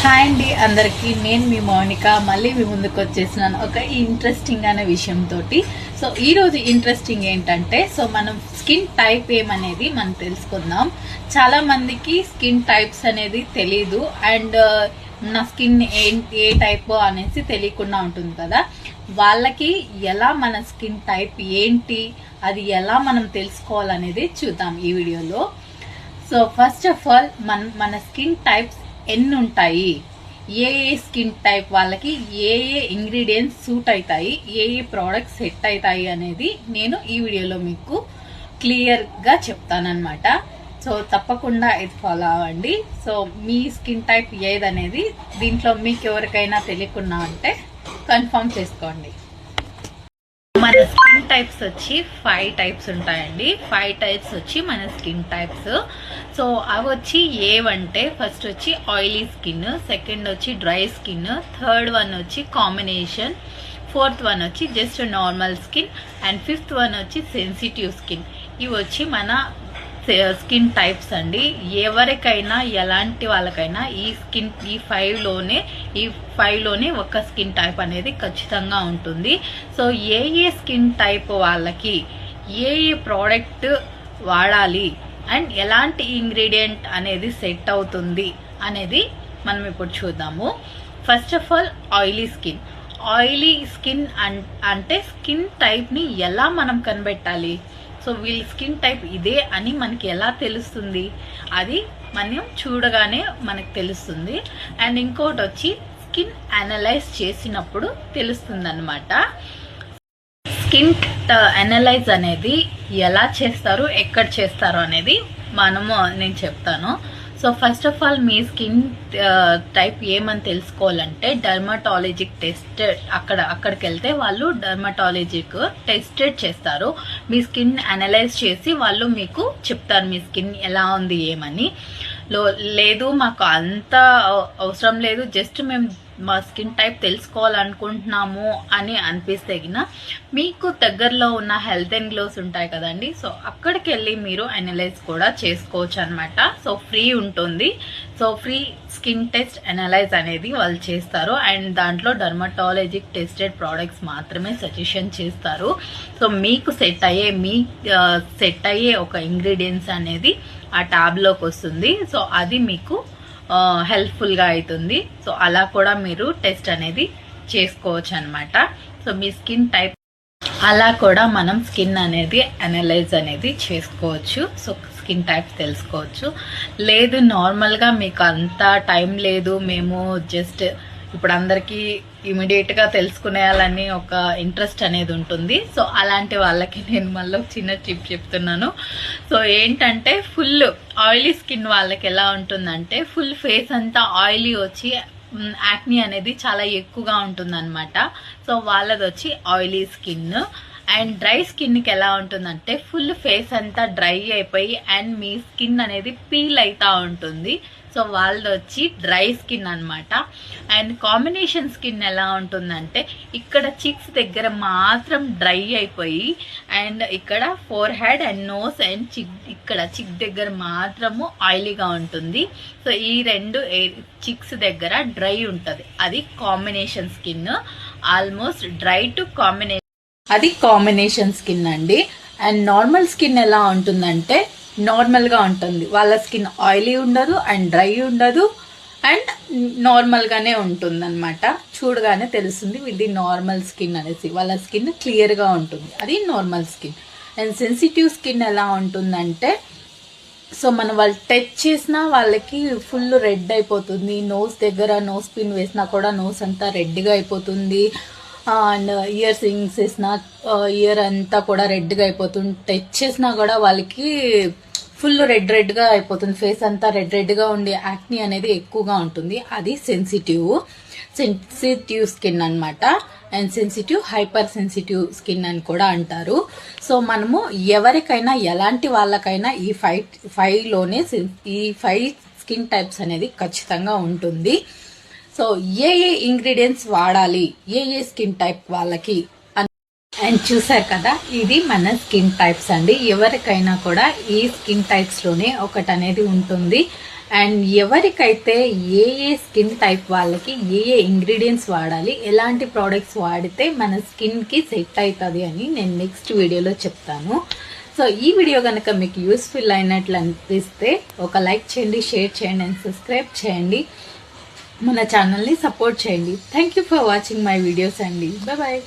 Hi అండి అందరికీ, నేను మీ మౌనిక మళ్ళీ మీ ముందుకు వచ్చేసినాను ఒక ఇంట్రెస్టింగ్ అనే విషయంతో. సో ఈరోజు ఇంట్రెస్టింగ్ ఏంటంటే, సో మనం స్కిన్ టైప్ ఏమనేది మనం తెలుసుకుందాం. చాలా మందికి స్కిన్ టైప్స్ అనేది తెలీదు, అండ్ నా స్కిన్ ఏ టైప్ అనేసి తెలియకుండా ఉంటుంది కదా. వాళ్ళకి ఎలా మన స్కిన్ టైప్ ఏంటి, అది ఎలా మనం తెలుసుకోవాలనేది చూద్దాం ఈ వీడియోలో. సో ఫస్ట్ ఆఫ్ ఆల్ మన స్కిన్ టైప్స్ ఎన్ని ఉంటాయి, ఏ స్కిన్ టైప్ వాళ్ళకి ఏ ఇంగ్రీడియంట్స్ సూట్ అవుతాయి, ఏ ప్రోడక్ట్స్ సెట్ అవుతాయి అనేది నేను ఈ వీడియోలో మీకు క్లియర్గా చెప్తానన్నమాట. సో తప్పకుండా ఇది ఫాలో అవ్వండి. సో మీ స్కిన్ టైప్ ఏదనేది దీంట్లో మీకు ఎవరికైనా తెలియకుండా ఉంటే కన్ఫర్మ్ చేసుకోండి. మన స్కిన్ టైప్స్ వచ్చి 5 టైప్స్ ఉంటాయండి. 5 టైప్స్ వచ్చి మన స్కిన్ టైప్స్. సో అవి వచ్చి ఏవంటే, ఫస్ట్ వచ్చి ఆయిలీ స్కిన్, సెకండ్ వచ్చి డ్రై స్కిన్, థర్డ్ వన్ వచ్చి కాంబినేషన్, ఫోర్త్ వన్ వచ్చి just normal skin, and fifth one వచ్చి సెన్సిటివ్ స్కిన్. ఇవి వచ్చి మన స్కిన్ టైప్స్ అండి. ఎవరికైనా ఎలాంటి వాళ్ళకైనా ఈ 5లోనే ఒక స్కిన్ టైప్ అనేది ఖచ్చితంగా ఉంటుంది. సో ఏ స్కిన్ టైప్ వాళ్ళకి ఏ ప్రోడక్ట్ వాడాలి అండ్ ఎలాంటి ఇంగ్రీడియంట్ అనేది సెట్ అవుతుంది అనేది మనం ఇప్పుడు చూద్దాము. First of all oily skin అంటే స్కిన్ టైప్ని ఎలా మనం కనిపెట్టాలి? సో వీళ్ళ స్కిన్ టైప్ ఇదే అని మనకి ఎలా తెలుస్తుంది? అది మనం చూడగానే మనకు తెలుస్తుంది. అండ్ ఇంకోటి వచ్చి స్కిన్ అనలైజ్ చేసినప్పుడు తెలుస్తుంది అనమాట. స్కిన్ అనలైజ్ అనేది ఎలా చేస్తారు, ఎక్కడ చేస్తారు అనేది నేను చెప్తాను. So first of all me skin type ఏమని తెలుసుకోవాలంటే, డర్మటాలజిక్ టెస్ట్ అక్కడికి వెళ్తే వాళ్ళు డర్మటాలజిక్ టెస్టెడ్ చేస్తారు. మీ స్కిన్ అనలైజ్ చేసి వాళ్ళు మీకు చెప్తారు మీ స్కిన్ ఎలా ఉంది ఏమని. లేదు మాకు అంత అవసరం లేదు, జస్ట్ మేము మా స్కిన్ టైప్ తెలుసుకోవాలనుకుంటున్నాము అని అనిపిస్తే మీకు దగ్గరలో ఉన్న హెల్త్ అండ్ గ్లోస్ ఉంటాయి కదండి. సో అక్కడికి వెళ్ళి మీరు అనలైజ్ కూడా చేసుకోవచ్చు అనమాట. సో ఫ్రీ ఉంటుంది. So free skin test analyse అనేది వాళ్ళు చేస్తారు, అండ్ దాంట్లో డర్మటాలజిక్ టెస్టెడ్ ప్రోడక్ట్స్ మాత్రమే సజెషన్ చేస్తారు. సో మీకు సెట్ అయ్యే ఒక ఇంగ్రీడియంట్స్ అనేది ఆ ట్యాబ్లోకి వస్తుంది. సో అది మీకు హెల్ప్ఫుల్గా అవుతుంది. సో అలా కూడా మీరు టెస్ట్ అనేది చేసుకోవచ్చు అనమాట. సో మీ స్కిన్ టైప్ అలా కూడా మనం స్కిన్ అనేది అనలైజ్ అనేది చేసుకోవచ్చు. సో స్కిన్ టైప్ తెలుసుకోవచ్చు. లేదు నార్మల్గా మీకు అంత టైం లేదు, మేము జస్ట్ ఇప్పుడు అందరికీ ఇమీడియట్గా తెలుసుకునేయాలని ఒక ఇంట్రెస్ట్ అనేది ఉంటుంది. సో అలాంటి వాళ్ళకి నేను మళ్ళీ చిన్న టిప్ చెప్తున్నాను. సో ఏంటంటే, ఫుల్ ఆయిలీ స్కిన్ వాళ్ళకి ఎలా ఉంటుందంటే, ఫుల్ ఫేస్ అంతా ఆయిలీ వచ్చి యాక్ని అనేది చాలా ఎక్కువగా ఉంటుందన్నమాట. సో వాళ్ళది వచ్చి ఆయిలీ స్కిన్. అండ్ డ్రై స్కిన్కి ఎలా ఉంటుందంటే, ఫుల్ ఫేస్ అంతా డ్రై అయిపోయి అండ్ మీ స్కిన్ అనేది పీల్ అవుతూ ఉంటుంది. సో వాళ్ళది వచ్చి డ్రై స్కిన్ అనమాట. అండ్ కాంబినేషన్ స్కిన్ ఎలా ఉంటుందంటే, ఇక్కడ చిక్స్ దగ్గర మాత్రం డ్రై అయిపోయి అండ్ ఇక్కడ forehead and nose and ఇక్కడ చిక్ దగ్గర మాత్రము ఆయిలీగా ఉంటుంది. సో ఈ రెండు చిక్స్ దగ్గర డ్రై ఉంటుంది. అది combination skin. Almost dry to combination skin అండి. అండ్ నార్మల్ స్కిన్ ఎలా ఉంటుందంటే, నార్మల్గా ఉంటుంది. వాళ్ళ స్కిన్ ఆయిలీ ఉండదు అండ్ డ్రై ఉండదు అండ్ నార్మల్గానే ఉంటుంది అనమాట. చూడగానే తెలుస్తుంది ఇది నార్మల్ స్కిన్ అనేసి. వాళ్ళ స్కిన్ క్లియర్గా ఉంటుంది, అది normal skin. And sensitive skin ఎలా ఉంటుందంటే, సో మనం వాళ్ళు టచ్ చేసినా వాళ్ళకి ఫుల్ రెడ్ అయిపోతుంది. నోస్ దగ్గర నోస్ పిన్ వేసినా కూడా నోస్ అంతా రెడ్గా అయిపోతుంది. అండ్ ఇయర్ రింగ్స్ వేసినా ఇయర్ అంతా కూడా రెడ్గా అయిపోతుంది. టచ్ చేసినా కూడా వాళ్ళకి ఫుల్ రెడ్గా అయిపోతుంది. ఫేస్ అంతా రెడ్గా ఉండి యాక్ని అనేది ఎక్కువగా ఉంటుంది. అది సెన్సిటివ్ స్కిన్ అనమాట. అండ్ హైపర్ సెన్సిటివ్ స్కిన్ అని కూడా అంటారు. సో మనము ఎవరికైనా ఎలాంటి వాళ్ళకైనా ఈ 5 స్కిన్ టైప్స్ అనేది ఖచ్చితంగా ఉంటుంది. సో ఏ ఇంగ్రీడియంట్స్ వాడాలి ఏ స్కిన్ టైప్ వాళ్ళకి అండ్ చూసారు కదా, ఇది మన స్కిన్ టైప్స్ అండి. ఎవరికైనా కూడా ఈ స్కిన్ టైప్స్ లోనే ఒకటి అనేది ఉంటుంది. అండ్ ఎవరికైతే ఏ స్కిన్ టైప్ వాళ్ళకి ఏ ఇంగ్రీడియంట్స్ వాడాలి, ఎలాంటి ప్రోడక్ట్స్ వాడితే మన స్కిన్కి సెట్ అవుతుంది అని నేను నెక్స్ట్ వీడియోలో చెప్తాను. సో ఈ వీడియో కనుక మీకు యూస్ఫుల్ అయినట్లు అనిపిస్తే ఒక లైక్ చేయండి, షేర్ చేయండి అండ్ సబ్స్క్రైబ్ చేయండి. మన ఛానల్ని సపోర్ట్ చేయండి. Thank you for watching my videos అండి. బాయ్.